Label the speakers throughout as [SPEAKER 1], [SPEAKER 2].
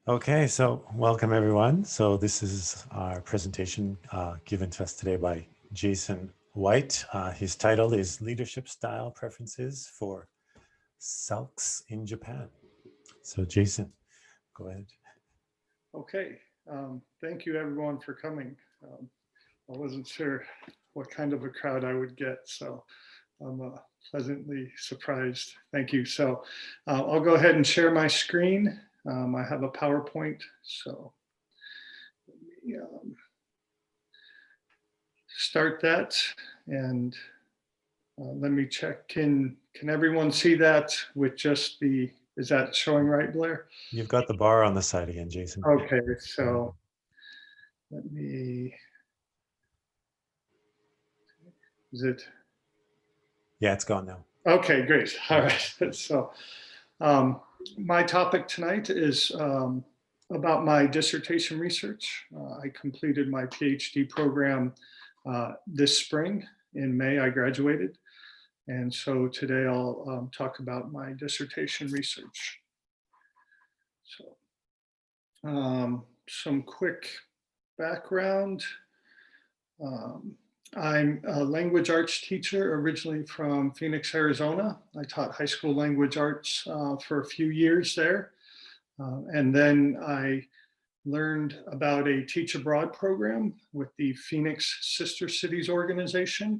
[SPEAKER 1] Okay, so welcome everyone. So this is our presentation given to us today by Jason White. His title is Leadership Style Preferences for SALCs in Japan. So Jason, go ahead.
[SPEAKER 2] Okay, thank you everyone for coming. I wasn't sure what kind of a crowd I would get, so I'm pleasantly surprised. Thank you. So I'll go ahead and share my screen. I have a PowerPoint, so let me start that, and let me check. Can everyone see that with just the, is that showing right, Blair?
[SPEAKER 1] You've got the bar on the side again, Jason.
[SPEAKER 2] Okay, so let me, is it?
[SPEAKER 1] Yeah, it's gone now.
[SPEAKER 2] Okay, great. All right. So my topic tonight is about my dissertation research. I completed my PhD program this spring. In May, I graduated. And so today I'll talk about my dissertation research. So some quick background. I'm a language arts teacher originally from Phoenix, Arizona. I taught high school language arts for a few years there. And then I learned about a Teach Abroad program with the Phoenix Sister Cities organization.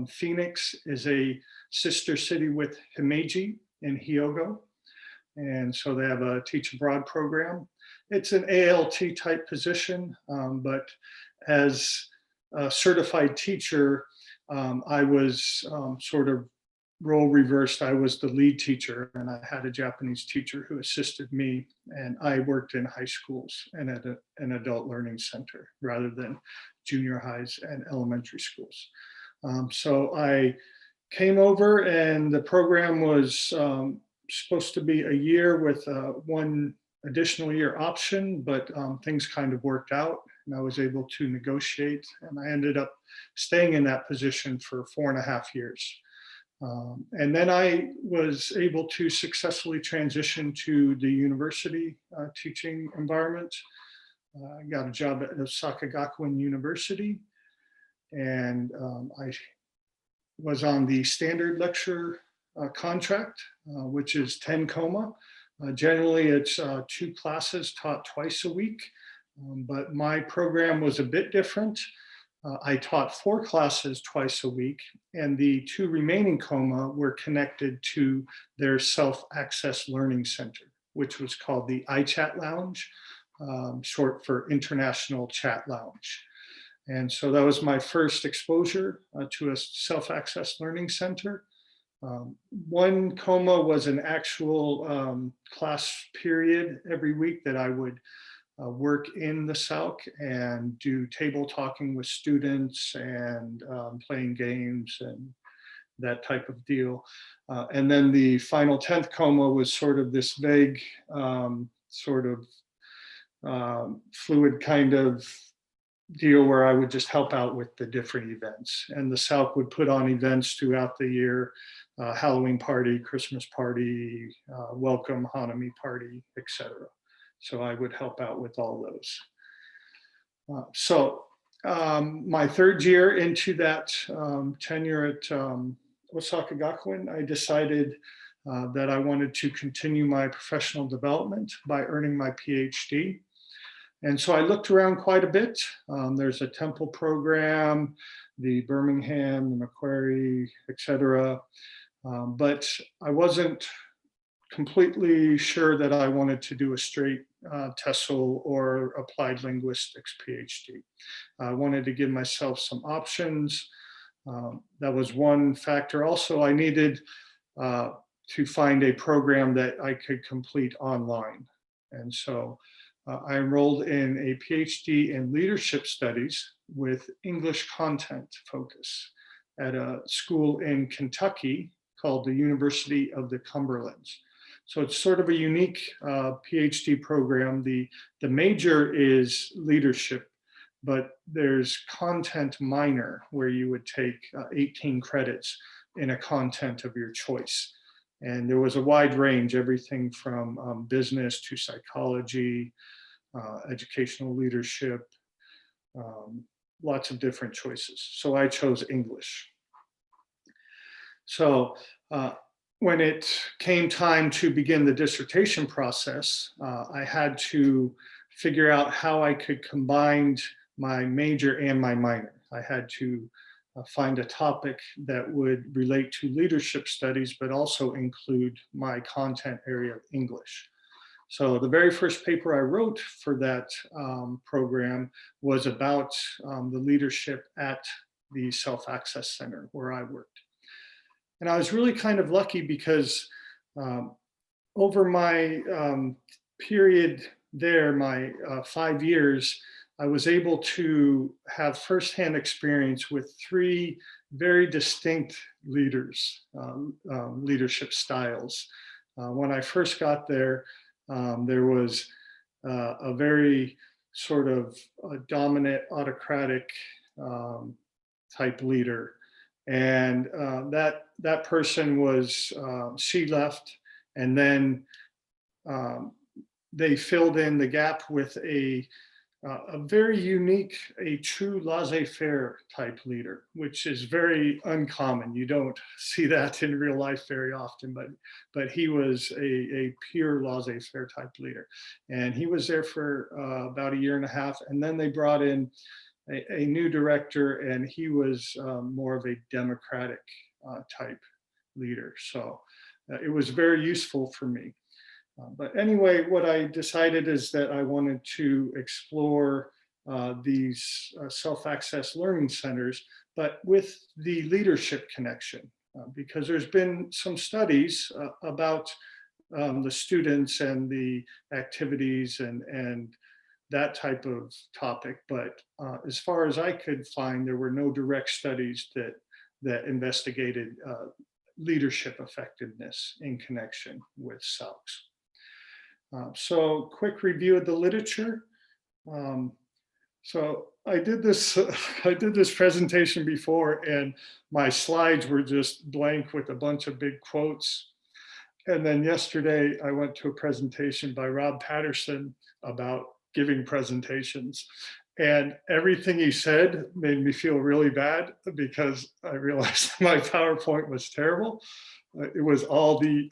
[SPEAKER 2] Phoenix is a sister city with Himeji in Hyogo. And so they have a Teach Abroad program. It's an ALT type position, but as a certified teacher, I was sort of role reversed. I was the lead teacher, and I had a Japanese teacher who assisted me, and I worked in high schools and at an adult learning center rather than junior highs and elementary schools. So I came over, and the program was supposed to be a year with one additional year option, but things kind of worked out, and I was able to negotiate, and I ended up staying in that position for 4.5 years. And then I was able to successfully transition to the university teaching environment. I got a job at Osaka Gakuen University, and I was on the standard lecture contract, which is 10 koma. Generally, it's 2 classes taught twice a week, but my program was a bit different. I taught 4 classes twice a week, and the 2 remaining koma were connected to their self-access learning center, which was called the iChat Lounge, short for International Chat Lounge. And so that was my first exposure to a self-access learning center. 1 koma was an actual class period every week that I would work in the SALC and do table talking with students and playing games and that type of deal. And then the final 10th koma was sort of this vague, sort of fluid kind of deal where I would just help out with the different events. And the SALC would put on events throughout the year, Halloween party, Christmas party, welcome Autonomy party, etc. So I would help out with all those. So my 3rd year into that tenure at Osaka Gakuen, I decided that I wanted to continue my professional development by earning my PhD. And so I looked around quite a bit. There's a Temple program, the Birmingham, the Macquarie, etc. But I wasn't completely sure that I wanted to do a straight TESOL or applied linguistics PhD. I wanted to give myself some options. That was one factor. Also, I needed to find a program that I could complete online. And so I enrolled in a PhD in leadership studies with English content focus at a school in Kentucky called the University of the Cumberlands. So it's sort of a unique PhD program. The major is leadership, but there's content minor where you would take 18 credits in a content of your choice. And there was a wide range, everything from business to psychology, educational leadership, lots of different choices. So I chose English. So when it came time to begin the dissertation process, I had to figure out how I could combine my major and my minor. I had to find a topic that would relate to leadership studies, but also include my content area of English. So the very first paper I wrote for that program was about the leadership at the Self-Access Center where I worked. And I was really kind of lucky because over my period there, my 5 years, I was able to have firsthand experience with 3 very distinct leaders, leadership styles. When I first got there, there was a very sort of dominant, autocratic type leader. And that person was, she left, and then they filled in the gap with a very unique, a true laissez-faire type leader, which is very uncommon. You don't see that in real life very often, but he was a pure laissez-faire type leader. And he was there for about 1.5 years, and then they brought in a new director, and he was more of a democratic type leader. So it was very useful for me. But anyway, what I decided is that I wanted to explore these self-access learning centers, but with the leadership connection, because there's been some studies about the students and the activities and that type of topic. But as far as I could find, there were no direct studies that investigated leadership effectiveness in connection with SALCs. So quick review of the literature. So I did this presentation before, and my slides were just blank with a bunch of big quotes. And then yesterday I went to a presentation by Rob Patterson about giving presentations. And everything he said made me feel really bad because I realized my PowerPoint was terrible. It was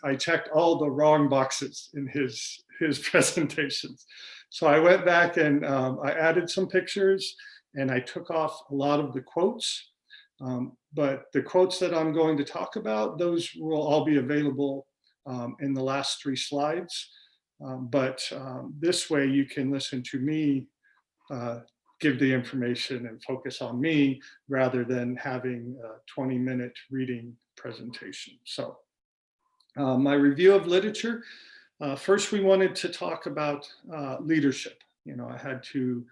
[SPEAKER 2] I checked all the wrong boxes in his presentations. So I went back and I added some pictures and I took off a lot of the quotes. But the quotes that I'm going to talk about, those will all be available in the last 3 slides. But this way you can listen to me give the information and focus on me rather than having a 20-minute reading presentation. So my review of literature, first we wanted to talk about leadership. You know, I had to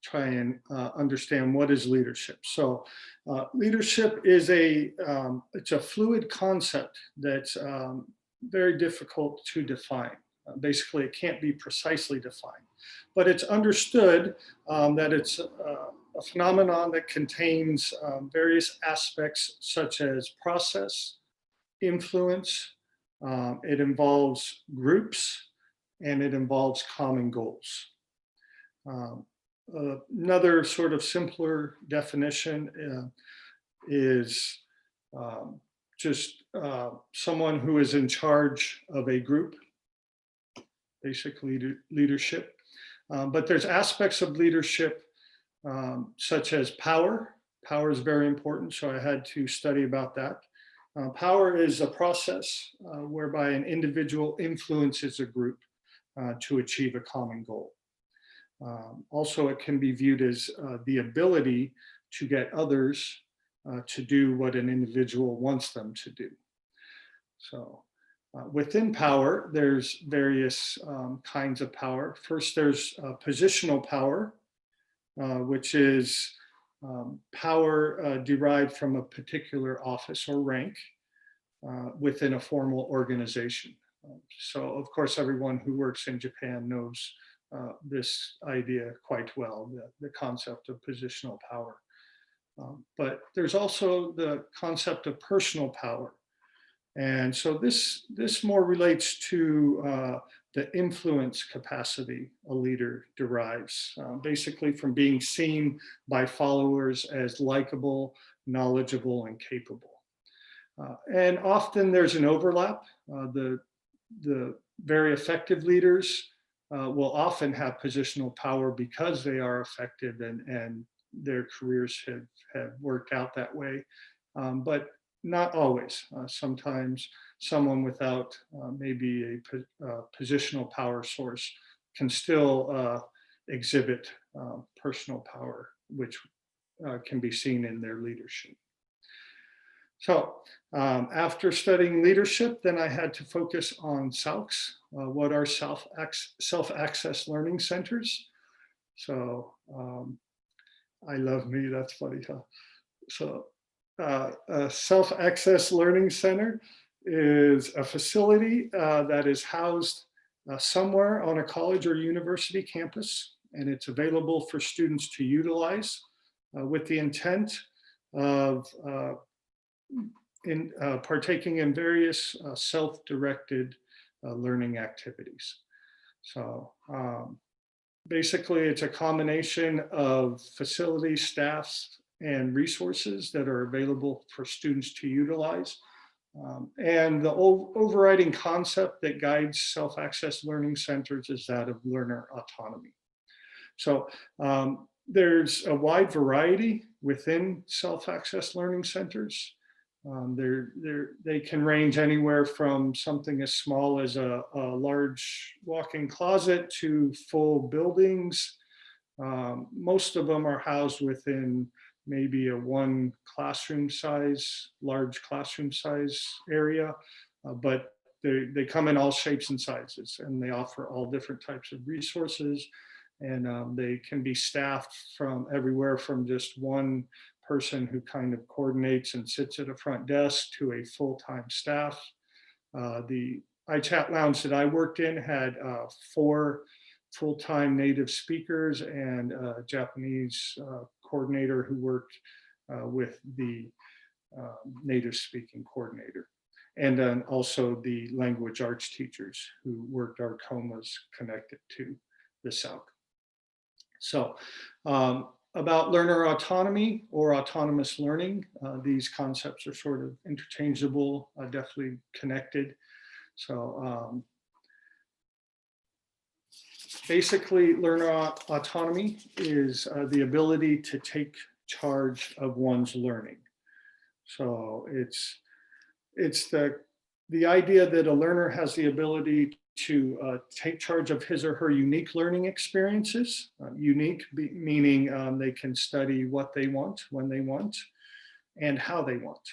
[SPEAKER 2] try and understand what is leadership. So leadership is it's a fluid concept that's very difficult to define. Basically, it can't be precisely defined, but it's understood that it's a phenomenon that contains various aspects such as process, influence, it involves groups, and it involves common goals. Another sort of simpler definition is just someone who is in charge of a group, basically leadership. But there's aspects of leadership such as power. Power is very important, so I had to study about that. Power is a process whereby an individual influences a group to achieve a common goal. Also, it can be viewed as the ability to get others to do what an individual wants them to do. So within power, there's various kinds of power. First, there's positional power, which is power derived from a particular office or rank within a formal organization. So of course, everyone who works in Japan knows this idea quite well, the concept of positional power. But there's also the concept of personal power. And so this more relates to the influence capacity a leader derives, basically from being seen by followers as likable, knowledgeable, and capable. And often there's an overlap. The very effective leaders will often have positional power because they are effective and their careers have worked out that way. But not always. Sometimes someone without maybe a positional power source can still exhibit personal power, which can be seen in their leadership. So after studying leadership, then I had to focus on SALCs. What are self-access learning centers? So I love me, that's funny, huh? So a self-access learning center is a facility that is housed somewhere on a college or university campus, and it's available for students to utilize with the intent of partaking in various self-directed learning activities. So basically, it's a combination of facility, staffs, and resources that are available for students to utilize. And the overriding concept that guides self-access learning centers is that of learner autonomy. So there's a wide variety within self-access learning centers. They can range anywhere from something as small as a large walk-in closet to full buildings. Most of them are housed within maybe a one classroom size, large classroom size area, but they come in all shapes and sizes, and they offer all different types of resources. And they can be staffed from everywhere from just one person who kind of coordinates and sits at a front desk to a full-time staff. The iChat lounge that I worked in had 4 full-time native speakers and a Japanese coordinator who worked with the native speaking coordinator. And then also the language arts teachers who worked our comas connected to the SALC. So about learner autonomy or autonomous learning, these concepts are sort of interchangeable, definitely connected. So basically, learner autonomy is the ability to take charge of one's learning. So it's the idea that a learner has the ability to take charge of his or her unique learning experiences. Unique meaning they can study what they want, when they want, and how they want.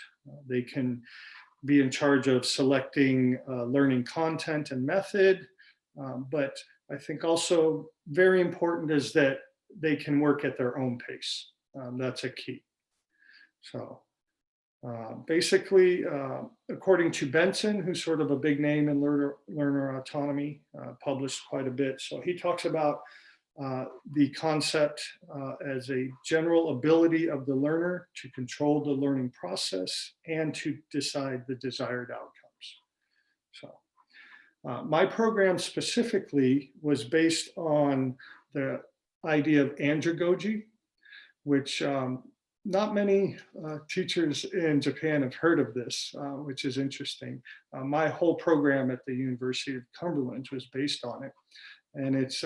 [SPEAKER 2] They can be in charge of selecting learning content and method, but I think also very important is that they can work at their own pace. That's a key. So basically, according to Benson, who's sort of a big name in learner autonomy, published quite a bit. So he talks about the concept as a general ability of the learner to control the learning process and to decide the desired outcomes. So my program specifically was based on the idea of Andragogy, which not many teachers in Japan have heard of this, which is interesting. My whole program at the University of Cumberland was based on it. And it's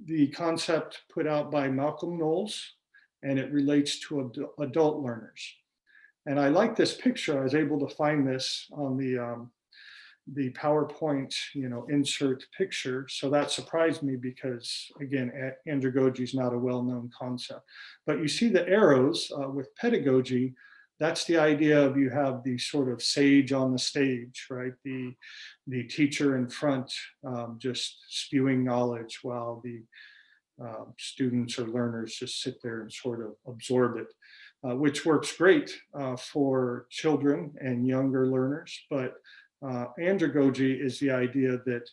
[SPEAKER 2] the concept put out by Malcolm Knowles, and it relates to adult learners. And I like this picture. I was able to find this on the PowerPoint, insert picture. So that surprised me because, again, andragogy is not a well-known concept. But you see the arrows with pedagogy. That's the idea of you have the sort of sage on the stage, right? The teacher in front just spewing knowledge while the students or learners just sit there and sort of absorb it, which works great for children and younger learners. But andragogy is the idea that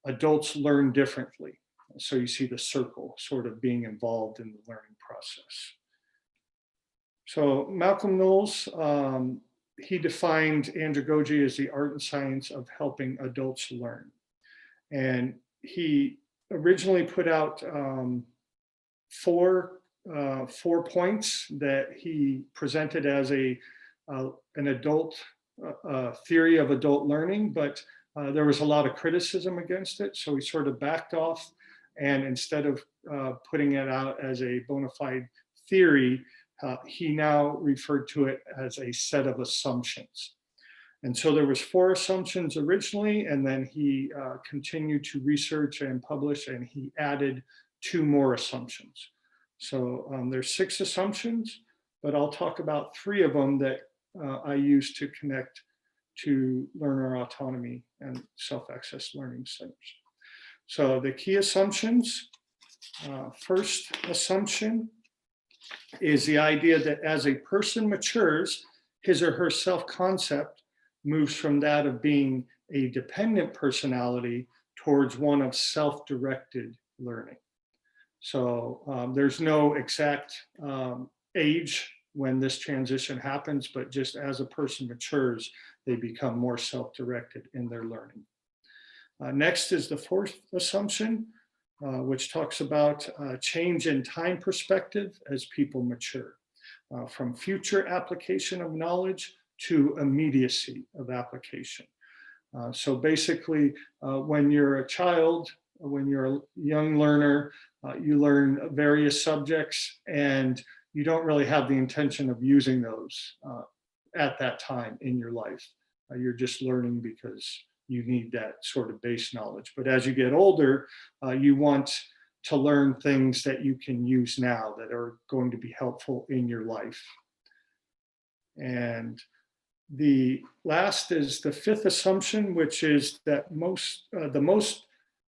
[SPEAKER 2] adults learn differently. So you see the circle sort of being involved in the learning process. So Malcolm Knowles he defined andragogy as the art and science of helping adults learn. And he originally put out four points that he presented as an adult theory of adult learning, but there was a lot of criticism against it. So he sort of backed off, and instead of putting it out as a bona fide theory, he now referred to it as a set of assumptions. And so there was 4 assumptions originally, and then he continued to research and publish, and he added 2 more assumptions. So there's 6 assumptions, but I'll talk about 3 of them that I use to connect to learner autonomy and self-access learning centers. So the key assumptions, first assumption is the idea that as a person matures, his or her self-concept moves from that of being a dependent personality towards one of self-directed learning. So there's no exact age when this transition happens, but just as a person matures, they become more self-directed in their learning. Next is the 4th assumption, which talks about change in time perspective as people mature, from future application of knowledge to immediacy of application. So basically, when you're a child, when you're a young learner, you learn various subjects and you don't really have the intention of using those at that time in your life. You're just learning because you need that sort of base knowledge. But as you get older, you want to learn things that you can use now that are going to be helpful in your life. And the last is the 5th assumption, which is that the most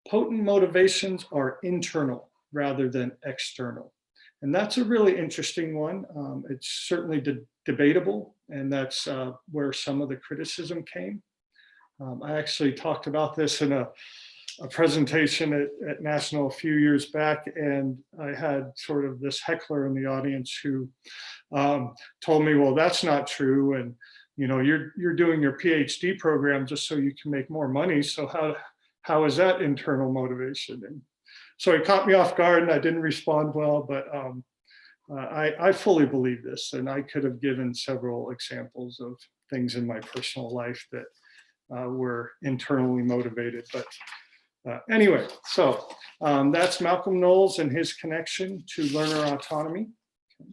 [SPEAKER 2] potent motivations are internal rather than external. And that's a really interesting one. It's certainly debatable, and that's where some of the criticism came. I actually talked about this in a presentation at National a few years back, and I had sort of this heckler in the audience who told me, well, that's not true, and you know, you're doing your PhD program just so you can make more money, so how is that internal motivation? And so it caught me off guard and I didn't respond well, but I fully believe this, and I could have given several examples of things in my personal life that were internally motivated. But anyway, so that's Malcolm Knowles and his connection to learner autonomy. Okay.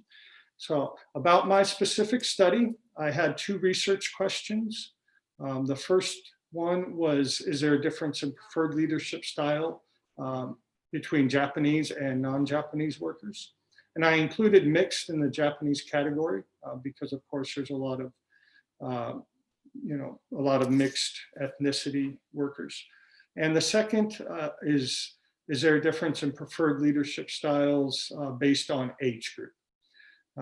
[SPEAKER 2] So about my specific study, I had 2 research questions. The first one was, is there a difference in preferred leadership style between Japanese and non-Japanese workers? And I included mixed in the Japanese category because, of course, there's a lot of mixed ethnicity workers. And the second is there a difference in preferred leadership styles based on age group?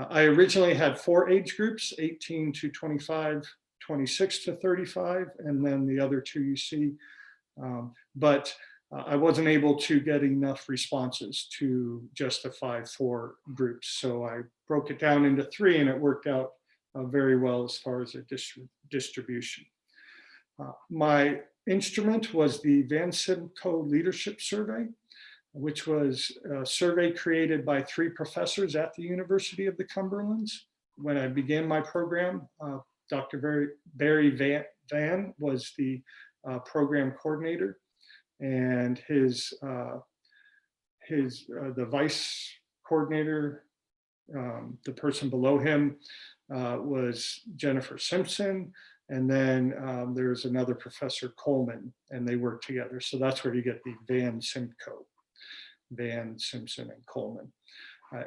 [SPEAKER 2] I originally had 4 age groups, 18 to 25, 26 to 35, and then the other 2 you see. But I wasn't able to get enough responses to justify 4 groups. So I broke it down into 3, and it worked out very well as far as a distribution. My instrument was the Van Simcoe Leadership Survey, which was a survey created by 3 professors at the University of the Cumberlands. When I began my program, Dr. Barry Van was the program coordinator, and the vice coordinator, the person below him, was Jennifer Simpson, and then there's another Professor Coleman, and they work together. So that's where you get the Van Simcoe, Van, Simpson, and Coleman.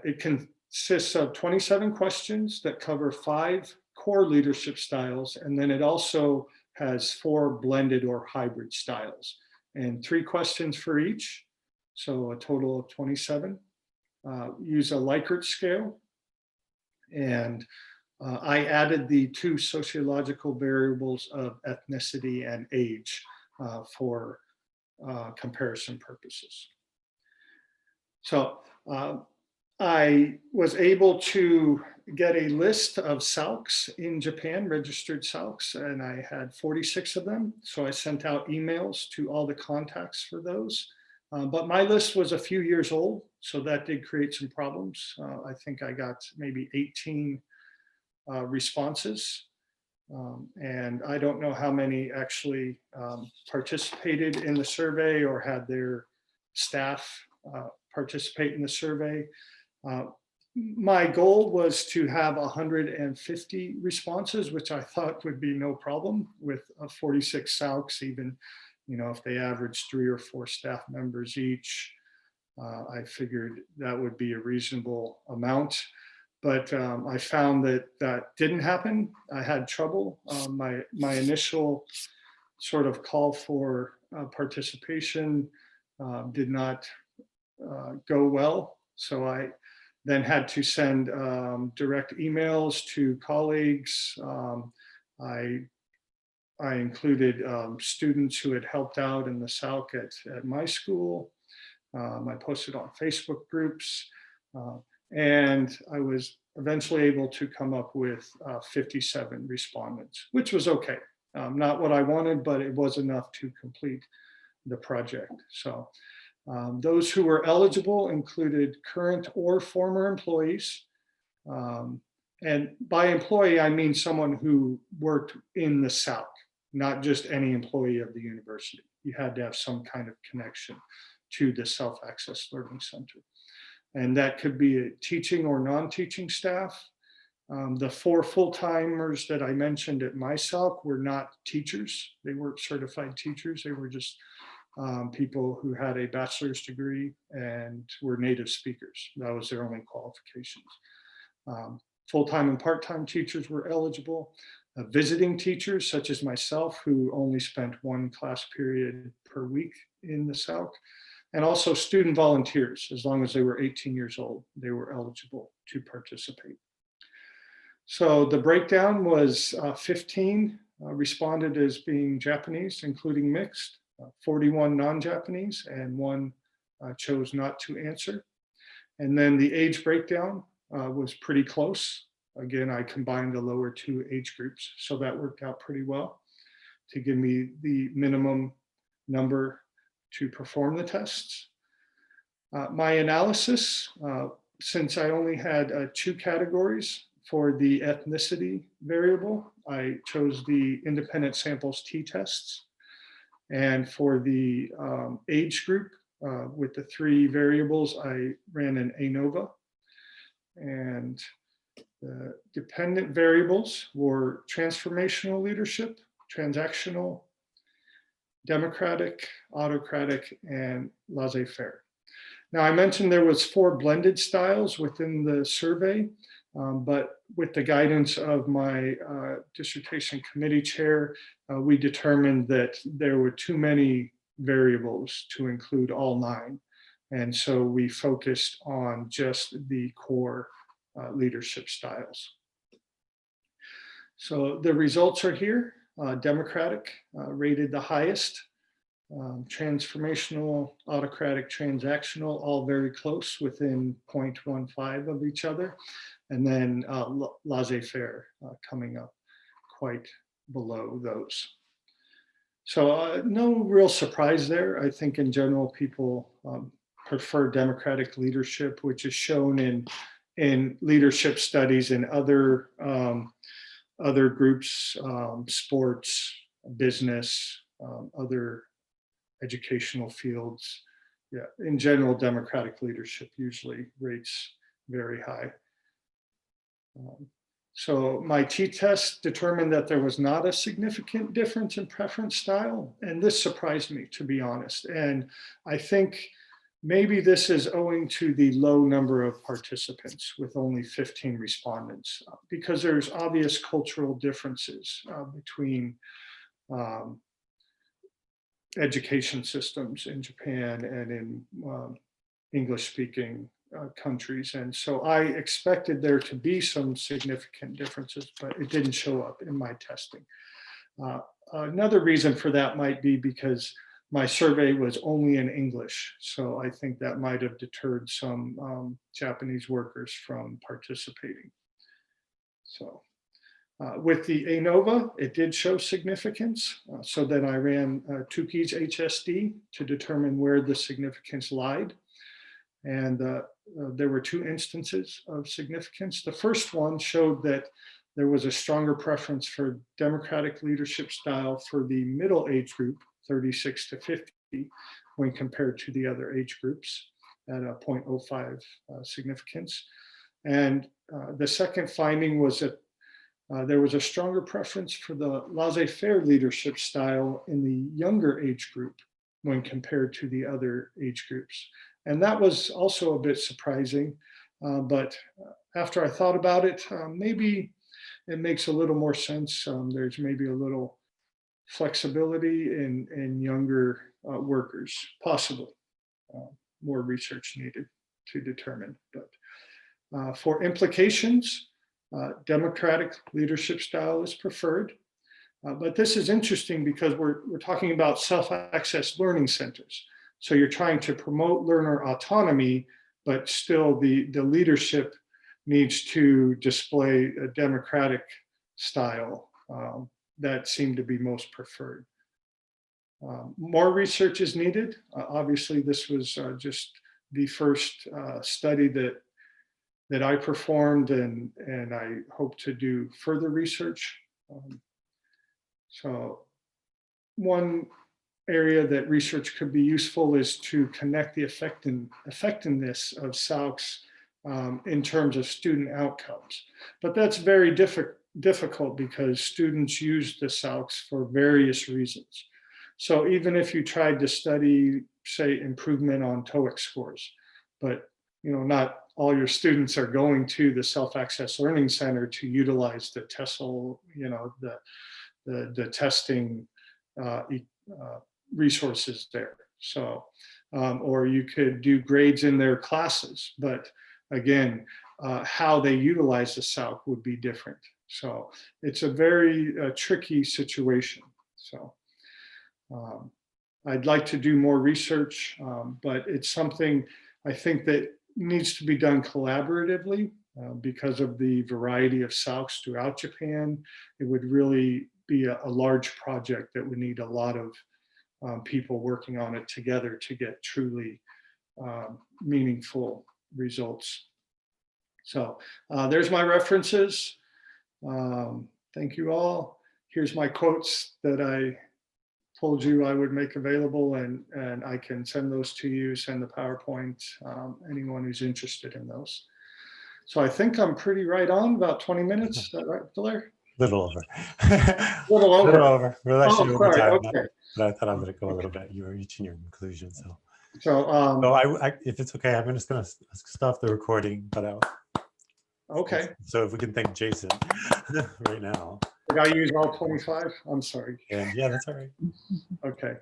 [SPEAKER 2] It consists of 27 questions that cover 5 core leadership styles, and then it also has 4 blended or hybrid styles, and 3 questions for each, so a total of 27. Use a Likert scale, and I added the 2 sociological variables of ethnicity and age for comparison purposes. So I was able to get a list of SALCs in Japan, registered SALCs, and I had 46 of them. So I sent out emails to all the contacts for those. But my list was a few years old, so that did create some problems. I think I got maybe 18 responses. And I don't know how many actually participated in the survey or had their staff participate in the survey. My goal was to have 150 responses, which I thought would be no problem with 46 SALCs, even, you know, if they averaged 3 or 4 staff members each. I figured that would be a reasonable amount. But I found that that didn't happen. I had trouble. My initial sort of call for participation did not go well. So I then had to send direct emails to colleagues. I included students who had helped out in the SALC at my school. I posted on Facebook groups. And I was eventually able to come up with 57 respondents, which was okay. Not what I wanted, but it was enough to complete the project. So those who were eligible included current or former employees. And by employee, I mean someone who worked in the SALC, not just any employee of the university. You had to have some kind of connection to the Self-Access Learning Center. And that could be a teaching or non-teaching staff. The 4 full-timers that I mentioned at my SALC were not teachers. They weren't certified teachers. They were just people who had a bachelor's degree and were native speakers. That was their only qualifications. Full-time and part-time teachers were eligible. Visiting teachers, such as myself, who only spent 1 class period per week in the SALC. And also student volunteers, as long as they were 18 years old, they were eligible to participate. So the breakdown was 15 responded as being Japanese, including mixed, 41 non-Japanese, and 1 chose not to answer. And then the age breakdown was pretty close. Again, I combined the lower 2 age groups, so that worked out pretty well to give me the minimum number to perform the tests. My analysis, since I only had 2 categories for the ethnicity variable, I chose the independent samples t-tests. And for the age group, with the 3 variables, I ran an ANOVA. And the dependent variables were transformational leadership, transactional, democratic, autocratic, and laissez-faire. Now, I mentioned there was 4 blended styles within the survey, but with the guidance of my dissertation committee chair, we determined that there were too many variables to include all 9. And so we focused on just the core leadership styles. So the results are here. Democratic rated the highest, transformational, autocratic, transactional, all very close within 0.15 of each other. And then laissez-faire coming up quite below those. So no real surprise there. I think in general, people prefer democratic leadership, which is shown in leadership studies in other groups, sports, business, other educational fields. Yeah, in general, democratic leadership usually rates very high. So my t-test determined that there was not a significant difference in preference style. And this surprised me, to be honest. And I think maybe this is owing to the low number of participants with only 15 respondents, because there's obvious cultural differences between education systems in Japan and in English-speaking countries. And so I expected there to be some significant differences, but it didn't show up in my testing. Another reason for that might be because my survey was only in English. So I think that might have deterred some Japanese workers from participating. So with the ANOVA, it did show significance. So then I ran Tukey's HSD to determine where the significance lied. And there were 2 instances of significance. The first one showed that there was a stronger preference for democratic leadership style for the middle age group, 36 to 50, when compared to the other age groups at a 0.05 significance. And the second finding was that there was a stronger preference for the laissez-faire leadership style in the younger age group when compared to the other age groups. And that was also a bit surprising, but after I thought about it, maybe it makes a little more sense. There's maybe a little flexibility in younger workers, possibly. More research needed to determine. But for implications, democratic leadership style is preferred. But this is interesting because we're talking about self-access learning centers. So you're trying to promote learner autonomy, but still the leadership needs to display a democratic style that seemed to be most preferred. More research is needed. Obviously, this was just the first study that I performed, and I hope to do further research. So one area that research could be useful is to connect the effectiveness of SALCs in terms of student outcomes. But that's very difficult because students use the SALCs for various reasons. So even if you tried to study, say, improvement on TOEIC scores, but not all your students are going to the Self-Access Learning Center to utilize the TESOL, the testing resources there. So, or you could do grades in their classes, but again, how they utilize the SALC would be different. So it's a very tricky situation. So I'd like to do more research, but it's something I think that needs to be done collaboratively because of the variety of SALCs throughout Japan. It would really be a large project that would need a lot of people working on it together to get truly meaningful results. So there's my references. Thank you all. Here's my quotes that I told you I would make available, and I can send those to you, send the PowerPoint, anyone who's interested in those. So I think I'm pretty right on, about 20 minutes. Is that right, Blair?
[SPEAKER 1] Little over.
[SPEAKER 2] Little over.
[SPEAKER 1] Little over. We're actually over time,
[SPEAKER 2] okay.
[SPEAKER 1] but I thought I'm going to go a little bit. You were reaching your conclusion, so.
[SPEAKER 2] So
[SPEAKER 1] I if it's okay, I'm just going to stop the recording, but
[SPEAKER 2] okay.
[SPEAKER 1] So if we can thank Jason right now.
[SPEAKER 2] Did I use all 25? I'm sorry.
[SPEAKER 1] And yeah, that's all right.
[SPEAKER 2] Okay.